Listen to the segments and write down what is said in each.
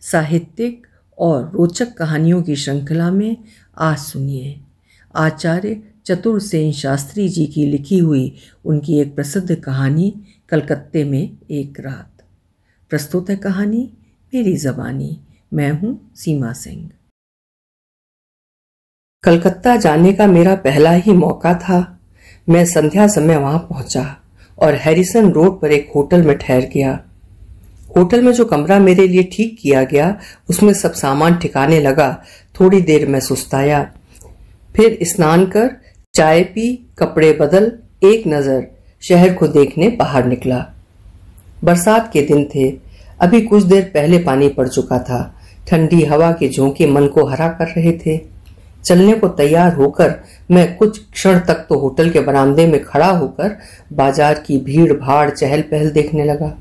साहित्यिक और रोचक कहानियों की श्रृंखला में आज सुनिए आचार्य चतुर सेन शास्त्री जी की लिखी हुई उनकी एक प्रसिद्ध कहानी कलकत्ते में एक रात। प्रस्तुत है कहानी मेरी ज़बानी। मैं हूँ सीमा सिंह। कलकत्ता जाने का मेरा पहला ही मौका था। मैं संध्या समय वहां पहुंचा और हैरिसन रोड पर एक होटल में ठहर गया। होटल में जो कमरा मेरे लिए ठीक किया गया उसमें सब सामान ठिकाने लगा। थोड़ी देर में सुस्ताया, फिर स्नान कर चाय पी, कपड़े बदल एक नजर शहर को देखने बाहर निकला। बरसात के दिन थे। अभी कुछ देर पहले पानी पड़ चुका था। ठंडी हवा के झोंके मन को हरा कर रहे थे। चलने को तैयार होकर मैं कुछ क्षण तक तो होटल के बरामदे में खड़ा होकर बाजार की भीड़ भाड़ चहल पहल देखने लगा।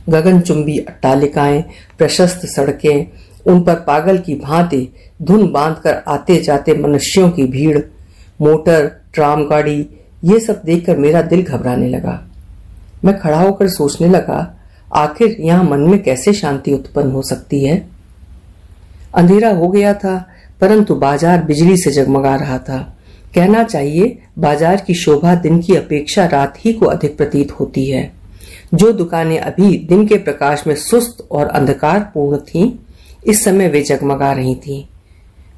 गगनचुंबी अट्टालिकाएं, प्रशस्त सड़कें, उन पर पागल की भांति धुन बांधकर आते जाते मनुष्यों की भीड़, मोटर, ट्राम गाड़ी, ये सब देखकर मेरा दिल घबराने लगा। मैं खड़ा होकर सोचने लगा, आखिर यहाँ मन में कैसे शांति उत्पन्न हो सकती है। अंधेरा हो गया था, परंतु बाजार बिजली से जगमगा रहा था। कहना चाहिए बाजार की शोभा दिन की अपेक्षा रात ही को अधिक प्रतीत होती है। जो दुकानें अभी दिन के प्रकाश में सुस्त और अंधकारपूर्ण थीं, इस समय वे जगमगा रही थीं।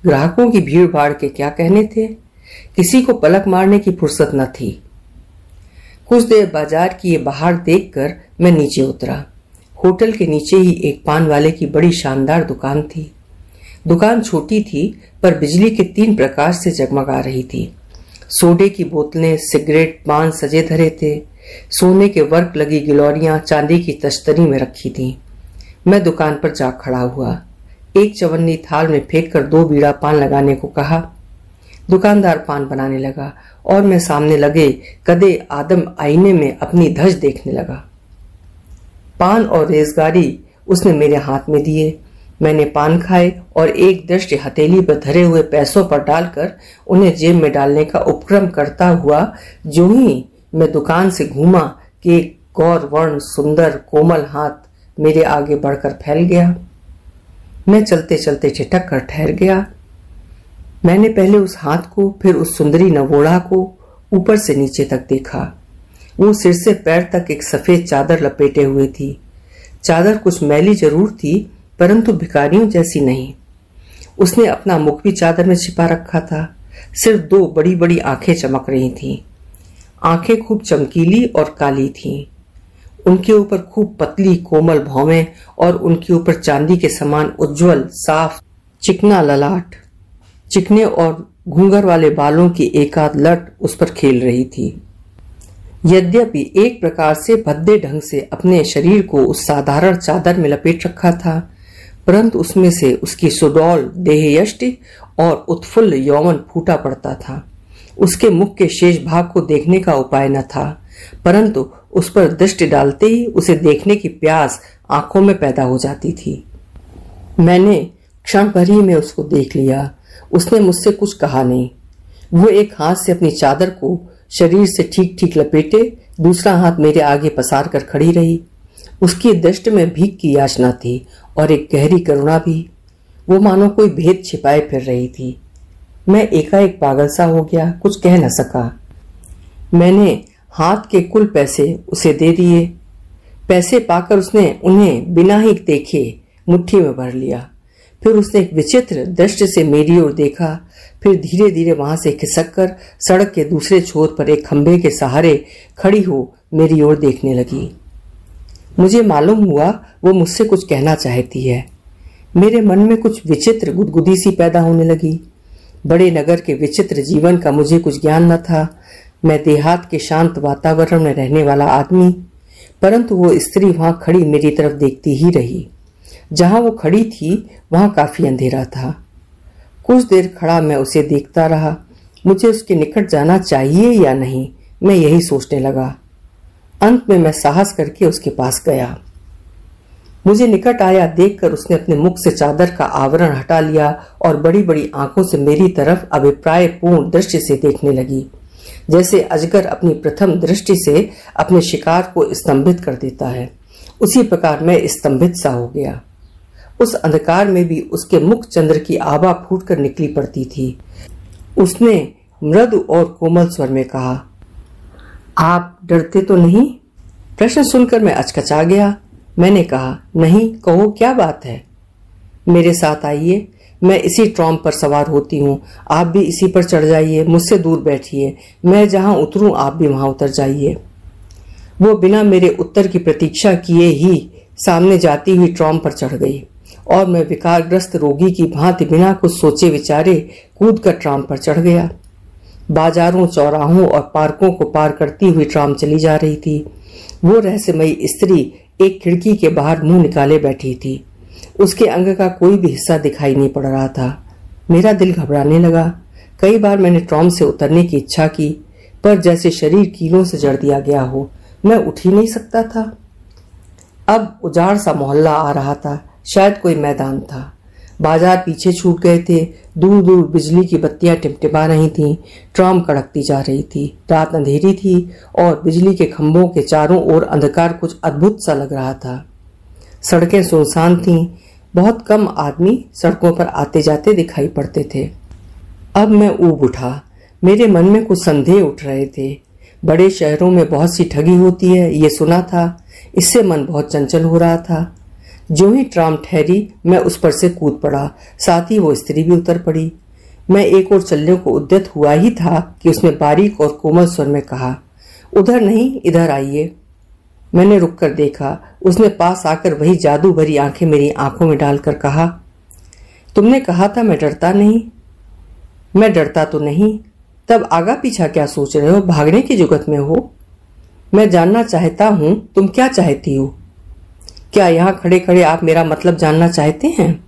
ग्राहकों की भीड़ भाड़ के क्या कहने थे। किसी को पलक मारने की फुर्सत न थी। कुछ देर बाजार की ये बहार देखकर मैं नीचे उतरा। होटल के नीचे ही एक पान वाले की बड़ी शानदार दुकान थी। दुकान छोटी थी पर बिजली के 3 प्रकाश से जगमगा रही थी। सोडे की बोतलें, सिगरेट, पान सजे धरे थे। सोने के वर्क लगी गिलौरियां चांदी की तश्तरी में रखी थीं। मैं दुकान पर जा खड़ा हुआ। एक चवन्नी थाल में फेंक कर 2 बीड़ा पान लगाने को कहा। दुकानदार पान बनाने लगा और मैं सामने लगे कदे आदम आईने में अपनी धज देखने लगा। पान और रेजगारी उसने मेरे हाथ में दिए। मैंने पान खाए और एक दृष्टि हथेली पर धरे हुए पैसों पर डालकर उन्हें जेब में डालने का उपक्रम करता हुआ जो ही मैं दुकान से घूमा कि एक गौर वर्ण सुंदर कोमल हाथ मेरे आगे बढ़कर फैल गया। मैं चलते चलते ठिठक कर ठहर गया। मैंने पहले उस हाथ को, फिर उस सुंदरी नवोढ़ा को ऊपर से नीचे तक देखा। वो सिर से पैर तक एक सफेद चादर लपेटे हुए थी। चादर कुछ मैली जरूर थी, परंतु भिखारियों जैसी नहीं। उसने अपना मुख भी चादर में छिपा रखा था। सिर्फ 2 बड़ी बड़ी आंखें चमक रही थीं। आंखें खूब चमकीली और काली थीं। उनके ऊपर खूब पतली कोमल भौवें और उनके ऊपर चांदी के समान उज्जवल साफ चिकना ललाट। चिकने और घूंघर वाले बालों की एकाध लट उस पर खेल रही थी। यद्यपि एक प्रकार से भद्दे ढंग से अपने शरीर को उस साधारण चादर में लपेट रखा था, परंतु उसमें से उसकी सुडौल देहयष्टि और उत्फुल्ल यौवन फूटा पड़ता था। उसके मुख के शेष भाग को देखने का उपाय न था, परंतु उस पर दृष्टि डालते ही उसे देखने की प्यास आंखों में पैदा हो जाती थी। मैंने क्षण भर ही में उसको देख लिया। उसने मुझसे कुछ कहा नहीं। वो एक हाथ से अपनी चादर को शरीर से ठीक ठीक लपेटे, दूसरा हाथ मेरे आगे पसार कर खड़ी रही। उसकी दृष्टि में भीख की याचना थी और एक गहरी करुणा भी। वो मानो कोई भेद छिपाए फिर रही थी। मैं एकाएक पागल सा हो गया, कुछ कह न सका। मैंने हाथ के कुल पैसे उसे दे दिए। पैसे पाकर उसने उन्हें बिना ही देखे मुट्ठी में भर लिया। फिर उसने एक विचित्र दृष्टि से मेरी ओर देखा, फिर धीरे धीरे वहां से खिसक कर सड़क के दूसरे छोर पर एक खंभे के सहारे खड़ी हो मेरी ओर देखने लगी। मुझे मालूम हुआ वो मुझसे कुछ कहना चाहती है। मेरे मन में कुछ विचित्र गुदगुदी सी पैदा होने लगी। बड़े नगर के विचित्र जीवन का मुझे कुछ ज्ञान न था। मैं देहात के शांत वातावरण में रहने वाला आदमी, परंतु वो स्त्री वहां खड़ी मेरी तरफ देखती ही रही। जहां वो खड़ी थी वहां काफी अंधेरा था। कुछ देर खड़ा मैं उसे देखता रहा। मुझे उसके निकट जाना चाहिए या नहीं, मैं यही सोचने लगा। अंत में मैं साहस करके उसके पास गया। मुझे निकट आया देखकर उसने अपने मुख से चादर का आवरण हटा लिया और बड़ी बड़ी आंखों से मेरी तरफ अभिप्रायपूर्ण दृष्टि से देखने लगी, जैसे अजगर अपनी प्रथम दृष्टि से अपने शिकार को स्तंभित कर देता है। उसी प्रकार मैं स्तंभित सा हो गया। उस अंधकार में भी उसके मुख चंद्र की आभा फूटकर निकली पड़ती थी। उसने मृदु और कोमल स्वर में कहा, आप डरते तो नहीं? प्रश्न सुनकर मैं अचकचा गया। मैंने कहा, नहीं, कहो क्या बात है। मेरे साथ आइए, मैं इसी ट्रॉम पर सवार होती हूँ, आप भी इसी पर चढ़ जाइए, मुझसे दूर बैठिए, मैं जहां उतरूं आप भी वहां उतर जाइए। वो बिना मेरे उत्तर की प्रतीक्षा किए ही सामने जाती हुई ट्रॉम पर चढ़ गई और मैं विकारग्रस्त रोगी की भांति बिना कुछ सोचे विचारे कूद कर ट्राम पर चढ़ गया। बाजारों, चौराहों और पार्कों को पार करती हुई ट्राम चली जा रही थी। वो रहस्यमयी स्त्री एक खिड़की के बाहर मुंह निकाले बैठी थी। उसके अंग का कोई भी हिस्सा दिखाई नहीं पड़ रहा था। मेरा दिल घबराने लगा। कई बार मैंने ट्रॉम से उतरने की इच्छा की, पर जैसे शरीर कीलों से जड़ दिया गया हो, मैं उठ ही नहीं सकता था। अब उजाड़ सा मोहल्ला आ रहा था, शायद कोई मैदान था। बाजार पीछे छूट गए थे। दूर दूर बिजली की बत्तियां टिमटिमा रही थीं। ट्राम कड़कती जा रही थी। रात अंधेरी थी और बिजली के खंभों के चारों ओर अंधकार कुछ अद्भुत सा लग रहा था। सड़कें सुनसान थीं। बहुत कम आदमी सड़कों पर आते जाते दिखाई पड़ते थे। अब मैं ऊब उठा। मेरे मन में कुछ संदेह उठ रहे थे। बड़े शहरों में बहुत सी ठगी होती है, ये सुना था। इससे मन बहुत चंचल हो रहा था। जो ही ट्राम ठहरी, मैं उस पर से कूद पड़ा। साथ ही वो स्त्री भी उतर पड़ी। मैं एक और चलने को उद्यत हुआ ही था कि उसने बारीक और कोमल स्वर में कहा, उधर नहीं, इधर आइए। मैंने रुककर देखा। उसने पास आकर वही जादू भरी आंखें मेरी आंखों में डालकर कहा, तुमने कहा था मैं डरता नहीं। मैं डरता तो नहीं, तब आगा पीछा क्या सोच रहे हो? भागने की जुगत में हो? मैं जानना चाहता हूं तुम क्या चाहती हो। क्या यहां खड़े खड़े आप मेरा मतलब जानना चाहते हैं?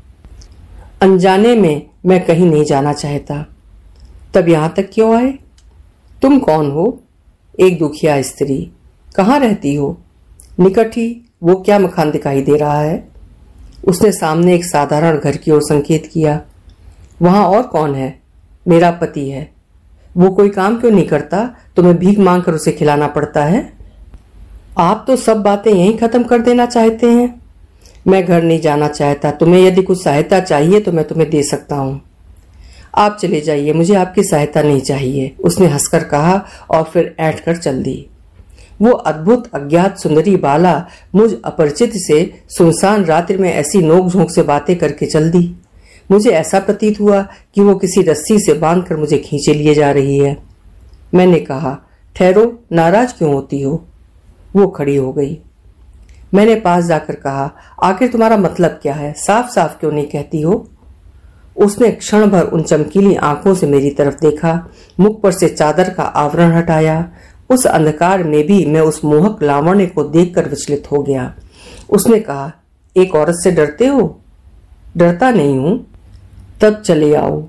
अनजाने में मैं कहीं नहीं जाना चाहता। तब यहां तक क्यों आए? तुम कौन हो? एक दुखिया स्त्री। कहाँ रहती हो? निकट ही। वो क्या मकान दिखाई दे रहा है? उसने सामने एक साधारण घर की ओर संकेत किया। वहां और कौन है? मेरा पति है। वो कोई काम क्यों नहीं करता? तुम्हें भीख मांगकर उसे खिलाना पड़ता है। आप तो सब बातें यहीं खत्म कर देना चाहते हैं। मैं घर नहीं जाना चाहता। तुम्हें यदि कुछ सहायता चाहिए तो मैं तुम्हें दे सकता हूँ। आप चले जाइए, मुझे आपकी सहायता नहीं चाहिए, उसने हंसकर कहा और फिर ऐंठ कर चल दी। वो अद्भुत अज्ञात सुंदरी बाला मुझ अपरिचित से सुनसान रात्रि में ऐसी नोक-झोंक से बातें करके चल दी। मुझे ऐसा प्रतीत हुआ कि वो किसी रस्सी से बांधकर मुझे खींचे लिए जा रही है। मैंने कहा, ठहरो, नाराज क्यों होती हो? वो खड़ी हो गई। मैंने पास जाकर कहा, आखिर तुम्हारा मतलब क्या है? साफ साफ क्यों नहीं कहती हो? उसने क्षण भर उन चमकीली आंखों से मेरी तरफ देखा, मुख पर से चादर का आवरण हटाया। उस अंधकार में भी मैं उस मोहक लावण्य को देखकर विचलित हो गया। उसने कहा, एक औरत से डरते हो? डरता नहीं हूं। तब चले आओ।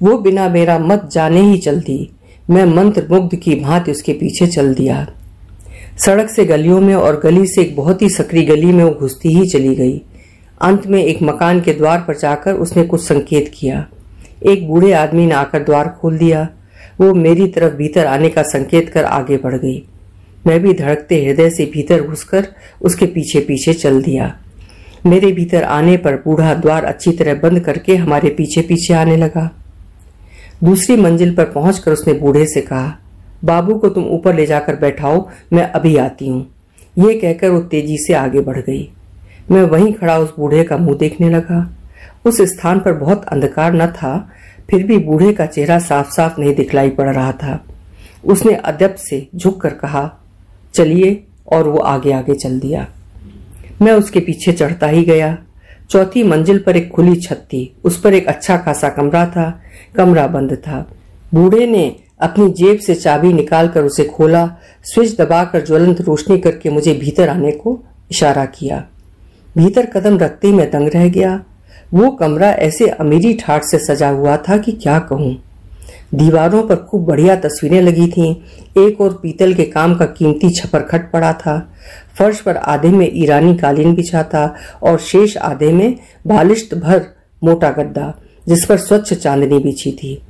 वो बिना मेरा मत जाने ही चल दी। मैं मंत्र मुग्ध की भांति उसके पीछे चल दिया। सड़क से गलियों में और गली से एक बहुत ही सकरी गली में वो घुसती ही चली गई। अंत में एक मकान के द्वार पर जाकर उसने कुछ संकेत किया। एक बूढ़े आदमी ने आकर द्वार खोल दिया। वो मेरी तरफ भीतर आने का संकेत कर आगे बढ़ गई। मैं भी धड़कते हृदय से भीतर घुसकर उसके पीछे पीछे चल दिया। मेरे भीतर आने पर बूढ़ा द्वार अच्छी तरह बंद करके हमारे पीछे पीछे आने लगा। दूसरी मंजिल पर पहुंचकर उसने बूढ़े से कहा, बाबू को तुम ऊपर ले जाकर बैठाओ, मैं अभी आती हूँ। ये कहकर वो तेजी से आगे बढ़ गई। मैं वहीं खड़ा उस बूढ़े का मुंह देखने लगा। उस स्थान पर बहुत अंधकार न था, फिर भी बूढ़े का चेहरा साफ साफ नहीं दिखलाई पड़ रहा था। उसने अदब से झुककर कहा, चलिए, और वो आगे आगे चल दिया। मैं उसके पीछे चढ़ता ही गया। चौथी मंजिल पर एक खुली छत थी। उस पर एक अच्छा खासा कमरा था। कमरा बंद था। बूढ़े ने अपनी जेब से चाबी निकालकर उसे खोला। स्विच दबाकर ज्वलंत रोशनी करके मुझे भीतर आने को इशारा किया। भीतर कदम रखते ही मैं दंग रह गया। वो कमरा ऐसे अमीरी ठाट से सजा हुआ था कि क्या कहूँ। दीवारों पर खूब बढ़िया तस्वीरें लगी थीं। एक और पीतल के काम का कीमती छपरखट पड़ा था। फर्श पर आधे में ईरानी कालीन बिछा था और शेष आधे में बालिश्त भर मोटा गद्दा, जिस पर स्वच्छ चांदनी बिछी थी।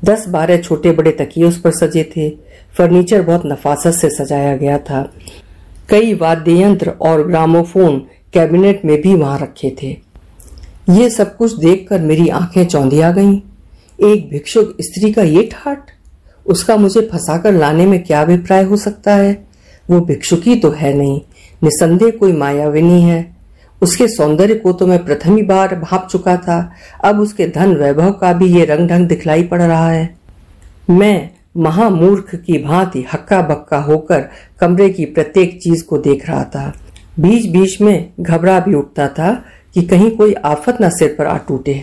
10-12 छोटे बड़े तकिए उस पर सजे थे। फर्नीचर बहुत नफासत से सजाया गया था। कई वाद्य यंत्र और ग्रामोफोन कैबिनेट में भी वहां रखे थे। ये सब कुछ देखकर मेरी आंखें चौंधिया गईं। एक भिक्षुक स्त्री का ये ठाट, उसका मुझे फंसाकर लाने में क्या अभिप्राय हो सकता है? वो भिक्षुकी तो है नहीं, निसंदेह कोई मायाविनी है। उसके सौंदर्य को तो मैं प्रथम ही बार भांप चुका था, अब उसके धन वैभव का भी ये रंग ढंग दिखलाई पड़ रहा है। मैं महामूर्ख की भांति हक्का बक्का होकर कमरे की प्रत्येक चीज को देख रहा था। बीच बीच में घबरा भी उठता था कि कहीं कोई आफत न सिर पर आ टूटे।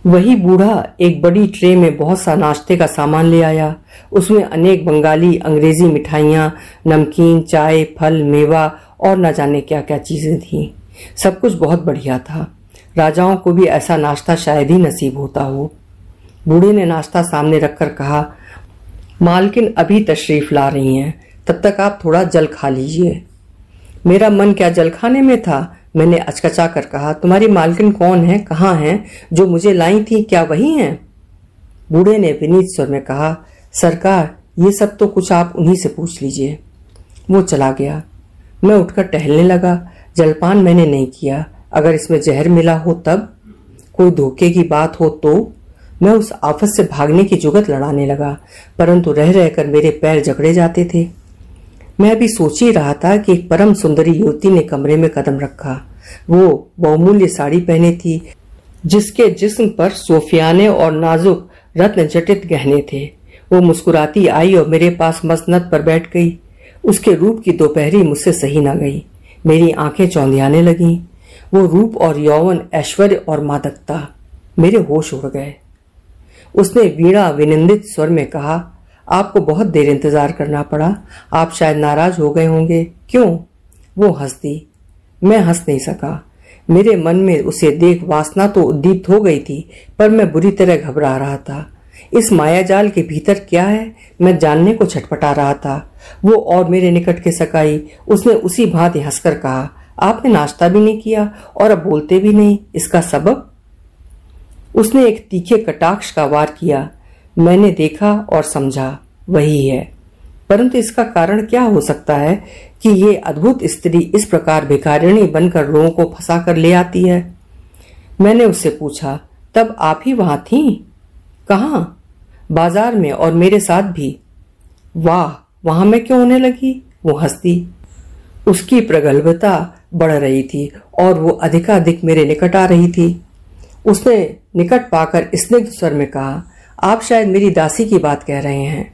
वही बूढ़ा एक बड़ी ट्रे में बहुत सा नाश्ते का सामान ले आया। उसमें अनेक बंगाली अंग्रेजी मिठाइयाँ, नमकीन, चाय, फल, मेवा और न जाने क्या क्या चीजें थीं। सब कुछ बहुत बढ़िया था। राजाओं को भी ऐसा नाश्ता शायद ही नसीब होता हो। बूढ़े ने नाश्ता सामने रखकर कहा, मालकिन अभी तशरीफ ला रही हैं, तब तक आप थोड़ा जल खा लीजिए। मेरा मन क्या जल खाने में था। मैंने अचकचा कर कहा, तुम्हारी मालकिन कौन है, कहाँ है? जो मुझे लाई थी क्या वही हैं? बूढ़े ने विनीत स्वर में कहा, सरकार ये सब तो कुछ आप उन्हीं से पूछ लीजिए। वो चला गया। मैं उठकर टहलने लगा। जलपान मैंने नहीं किया। अगर इसमें जहर मिला हो तब, कोई धोखे की बात हो तो। मैं उस आफत से भागने की जुगत लड़ाने लगा, परंतु रह रहकर मेरे पैर जकड़े जाते थे। मैं अभी सोच ही रहा था कि एक परम सुंदरी युवती ने कमरे में कदम रखा। वो बहुमूल्य साड़ी पहने थी, जिसके जिस्म पर सोफियाने और नाजुक रत्न जटित गहने थे। वो मुस्कुराती आई और मेरे पास मसनद पर बैठ गई। उसके रूप की दोपहरी मुझसे सही न गई। मेरी आंखें चौंधियाने लगीं। वो रूप और यौवन, ऐश्वर्य और मादकता, मेरे होश उड़ गए। उसने वीणा विनिंदित स्वर में कहा, आपको बहुत देर इंतजार करना पड़ा, आप शायद नाराज हो गए होंगे। क्यों? वो हंस दी। मैं हंस नहीं सका। मेरे मन में उसे देख वासना तो उद्दीप्त हो गई थी, पर मैं बुरी तरह घबरा रहा था। इस मायाजाल के भीतर क्या है, मैं जानने को छटपटा रहा था। वो और मेरे निकट के सकाई। उसने उसी भांति हंसकर कहा, आपने नाश्ता भी नहीं किया और अब बोलते भी नहीं, इसका सबब? उसने एक तीखे कटाक्ष का वार किया। मैंने देखा और समझा, वही है। परंतु इसका कारण क्या हो सकता है कि ये अद्भुत स्त्री इस प्रकार भिखारिणी बनकर लोगों को फंसा कर ले आती है? मैंने उससे पूछा, तब आप ही वहां थीं? कहाँ? बाजार में, और मेरे साथ भी। वाह, वहां मैं क्यों होने लगी? वो हंसती। उसकी प्रगल्भता बढ़ रही थी और वो अधिकाधिक मेरे निकट आ रही थी। उसने निकट पाकर स्निग्ध स्वर में कहा, आप शायद मेरी दासी की बात कह रहे हैं।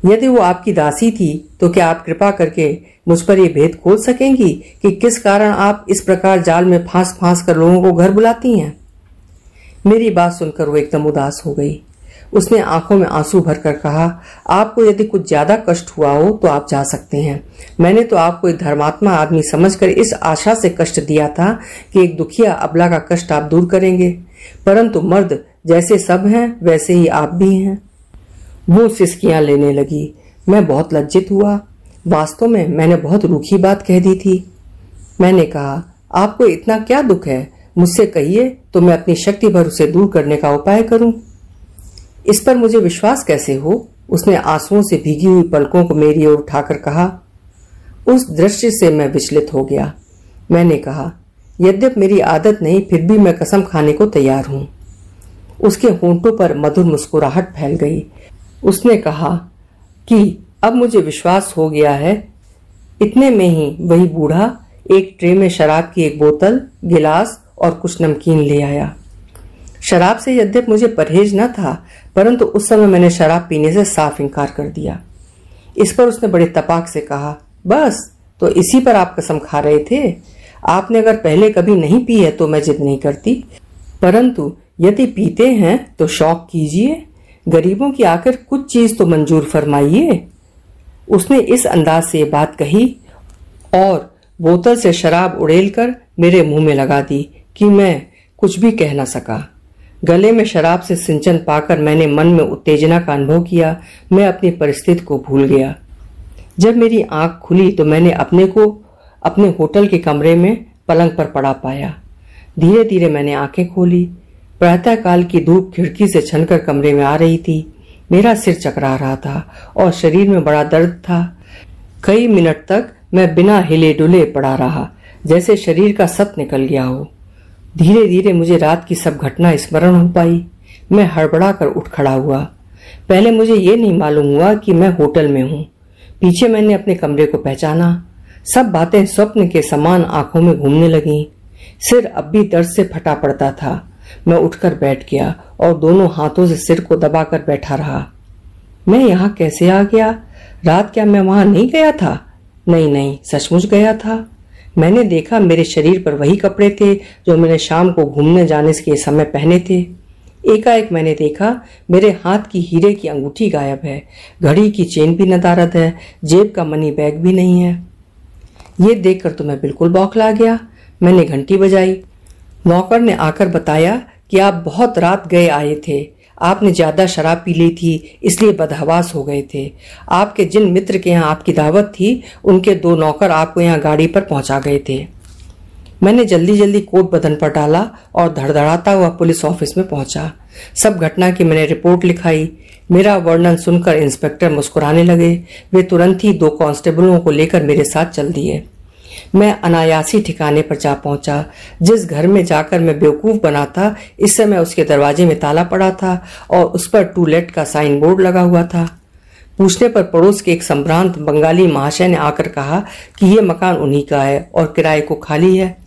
यदि वो आपकी दासी थी तो क्या आप कृपा करके मुझ पर यह भेद खोल सकेंगी कि किस कारण आप इस प्रकार जाल में फांस फांस कर लोगों को घर बुलाती हैं? मेरी बात सुनकर वो एकदम उदास हो गई। उसने आंखों में आंसू भरकर कहा, आपको यदि कुछ ज्यादा कष्ट हुआ हो तो आप जा सकते हैं। मैंने तो आपको एक धर्मात्मा आदमी समझकर इस आशा से कष्ट दिया था कि एक दुखिया अबला का कष्ट आप दूर करेंगे, परंतु मर्द जैसे सब हैं वैसे ही आप भी हैं। वो सिसकियां लेने लगी। मैं बहुत लज्जित हुआ। वास्तव में मैंने बहुत रूखी बात कह दी थी। मैंने कहा, आपको इतना क्या दुख है? मुझसे कहिए तो मैं अपनी शक्ति भर उसे दूर करने का उपाय करूं। इस पर मुझे विश्वास कैसे हो? उसने आंसुओं से भीगी हुई पलकों को मेरी ओर उठाकर कहा। उस दृश्य से मैं विचलित हो गया। मैंने कहा, यद्यपि मेरी आदत नहीं, फिर भी मैं कसम खाने को तैयार हूं। उसके होंठों पर मधुर मुस्कुराहट फैल गई। उसने कहा कि अब मुझे विश्वास हो गया है। इतने में ही वही बूढ़ा एक ट्रे में शराब की एक बोतल, गिलास और कुछ नमकीन ले आया। शराब से यद्यपि मुझे परहेज न था, परंतु उस समय मैंने शराब पीने से साफ इनकार कर दिया। इस पर उसने बड़े तपाक से कहा, बस तो इसी पर आप कसम खा रहे थे? आपने अगर पहले कभी नहीं पी है तो मैं जिद नहीं करती, परंतु यदि पीते हैं तो शौक कीजिए। गरीबों की आखिर कुछ चीज तो मंजूर फरमाइए। उसने इस अंदाज से बात कही और बोतल से शराब उड़ेलकर मेरे मुंह में लगा दी कि मैं कुछ भी कह न सका। गले में शराब से सिंचन पाकर मैंने मन में उत्तेजना का अनुभव किया। मैं अपनी परिस्थिति को भूल गया। जब मेरी आंख खुली तो मैंने अपने को अपने होटल के कमरे में पलंग पर पड़ा पाया। धीरे धीरे मैंने आंखें खोली। प्रातःकाल की धूप खिड़की से छनकर कमरे में आ रही थी। मेरा सिर चकरा रहा था और शरीर में बड़ा दर्द था। कई मिनट तक मैं बिना हिले डुले पड़ा रहा, जैसे शरीर का सत निकल गया हो। धीरे धीरे मुझे रात की सब घटना स्मरण हो पाई। मैं हड़बड़ा कर उठ खड़ा हुआ। पहले मुझे ये नहीं मालूम हुआ कि मैं होटल में हूँ। पीछे मैंने अपने कमरे को पहचाना। सब बातें स्वप्न के समान आंखों में घूमने लगीं। सिर अब भी दर्द से फटा पड़ता था। मैं उठकर बैठ गया और दोनों हाथों से सिर को दबाकर बैठा रहा। मैं यहाँ कैसे आ गया? रात क्या मैं वहां नहीं गया था? नहीं, सचमुच गया था। मैंने देखा मेरे शरीर पर वही कपड़े थे जो मैंने शाम को घूमने जाने के समय पहने थे। एकाएक मैंने देखा मेरे हाथ की हीरे की अंगूठी गायब है, घड़ी की चेन भी नदारद है, जेब का मनी बैग भी नहीं है। ये देखकर तो मैं बिल्कुल बौखला गया। मैंने घंटी बजाई। नौकर ने आकर बताया कि आप बहुत रात गए आए थे, आपने ज्यादा शराब पी ली थी, इसलिए बदहवास हो गए थे। आपके जिन मित्र के यहाँ आपकी दावत थी, उनके 2 नौकर आपको यहाँ गाड़ी पर पहुंचा गए थे। मैंने जल्दी जल्दी कोट बदन पर डाला और धड़धड़ाता हुआ पुलिस ऑफिस में पहुंचा। सब घटना की मैंने रिपोर्ट लिखाई। मेरा वर्णन सुनकर इंस्पेक्टर मुस्कुराने लगे। वे तुरंत ही 2 कांस्टेबलों को लेकर मेरे साथ चल दिए। मैं अनायासी ठिकाने पर जा पहुंचा। जिस घर में जाकर मैं बेवकूफ बना था, इस समय उसके दरवाजे में ताला पड़ा था और उस पर टू लेट का साइन बोर्ड लगा हुआ था। पूछने पर पड़ोस के एक संभ्रांत बंगाली महाशय ने आकर कहा कि ये मकान उन्हीं का है और किराए को खाली है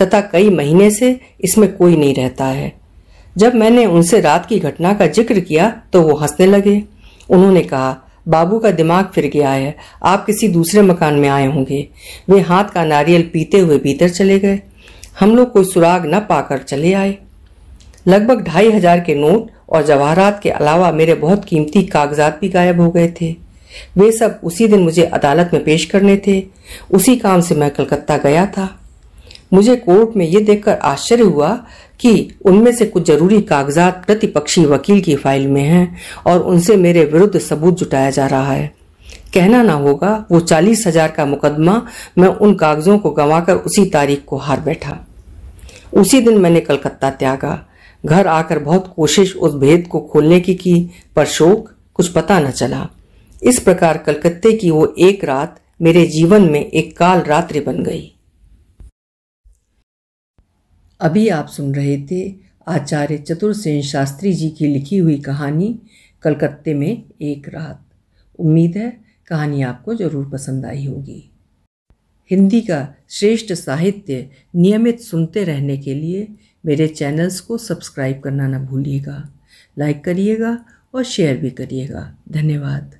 तथा कई महीने से इसमें कोई नहीं रहता है। जब मैंने उनसे रात की घटना का जिक्र किया तो वो हंसने लगे। उन्होंने कहा, बाबू का दिमाग फिर गया है, आप किसी दूसरे मकान में आए होंगे। वे हाथ का नारियल पीते हुए भीतर चले गए। हम लोग कोई सुराग न पाकर चले आए। लगभग 2500 के नोट और जवाहरात के अलावा मेरे बहुत कीमती कागजात भी गायब हो गए थे। वे सब उसी दिन मुझे अदालत में पेश करने थे। उसी काम से मैं कलकत्ता गया था। मुझे कोर्ट में ये देखकर आश्चर्य हुआ कि उनमें से कुछ जरूरी कागजात प्रतिपक्षी वकील की फाइल में हैं और उनसे मेरे विरुद्ध सबूत जुटाया जा रहा है। कहना ना होगा, वो 40,000 का मुकदमा मैं उन कागजों को गंवाकर उसी तारीख को हार बैठा। उसी दिन मैंने कलकत्ता त्यागा। घर आकर बहुत कोशिश उस भेद को खोलने की पर शोक कुछ पता न चला। इस प्रकार कलकत्ते की वो एक रात मेरे जीवन में एक काल रात्रि बन गई। अभी आप सुन रहे थे आचार्य चतुरसेन शास्त्री जी की लिखी हुई कहानी कलकत्ते में एक रात। उम्मीद है कहानी आपको जरूर पसंद आई होगी। हिंदी का श्रेष्ठ साहित्य नियमित सुनते रहने के लिए मेरे चैनल्स को सब्सक्राइब करना न भूलिएगा। लाइक करिएगा और शेयर भी करिएगा। धन्यवाद।